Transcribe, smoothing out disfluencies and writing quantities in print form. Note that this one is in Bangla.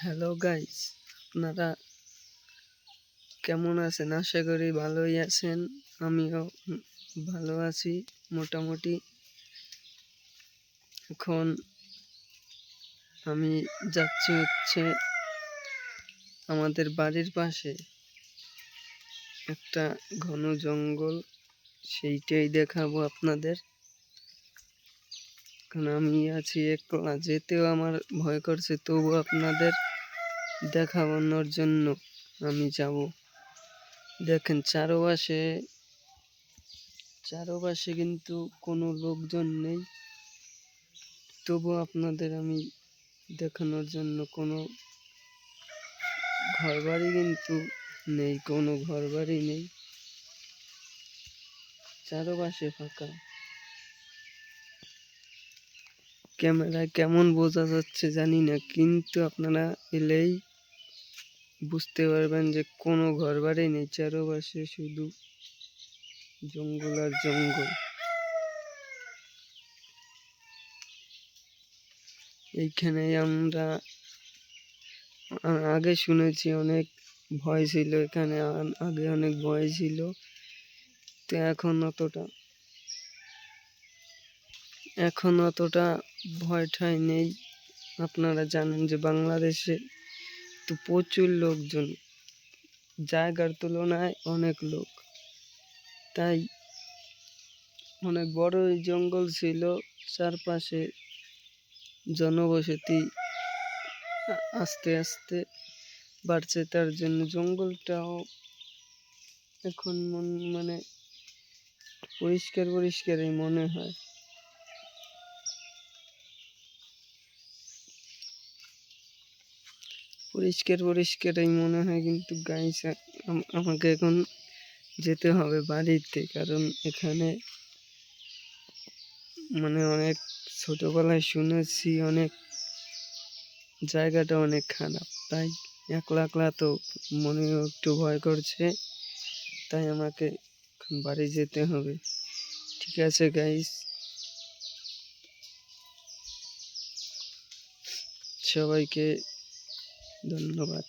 হ্যালো গাইস, আপনারা কেমন আছেন? আশা করি ভালোই আছেন। আমিও ভালো আছি মোটামুটি। এখন আমি যাচ্ছি আমাদের বাড়ির পাশে একটা ঘন জঙ্গল, সেইটাই দেখাবো আপনাদের। কারণ আমি আছি একলা, যেতেও আমার ভয় করছে, তবু আপনাদের দেখানোর জন্য আমি যাব। দেখেন চারপাশে কিন্তু কোনো লোকজন নেই, তবু আপনাদের আমি দেখানোর জন্য কোনো ঘরবাড়ি কিন্তু নেই, কোনো ঘরবাড়ি নেই, চারপাশে ফাঁকা। ক্যামেরায় কেমন বোঝা যাচ্ছে জানি না, কিন্তু আপনারা এলেই বুঝতে পারবেন যে কোনো ঘরবাড়ি নেই, চারপাশে শুধু জঙ্গল আর জঙ্গল। এইখানে আমরা আগে শুনেছি অনেক ভয় ছিল এখানে, আগে অনেক ভয় ছিল, তো এখন অতটা ভয় ঠাই নেই। আপনারা জানেন যে বাংলাদেশে তো প্রচুর লোকজন, জায়গার তুলনায় অনেক লোক, তাই অনেক বড় জঙ্গল ছিল, চারপাশে জনবসতি আস্তে আস্তে বাড়ছে, তার জন্য জঙ্গলটাও এখন মানে পরিষ্কারই মনে হয়। পরিষ্কারই মনে হয়, কিন্তু গাইস আমাকে এখন যেতে হবে বাড়িতে, কারণ এখানে মানে অনেক ছোটবেলায় শুনেছি অনেক জায়গাটা অনেক খারাপ, তাই একলা তো মনেও একটু ভয় করছে, তাই আমাকে বাড়ি যেতে হবে। ঠিক আছে গাইস, সবাইকে ধন্যবাদ।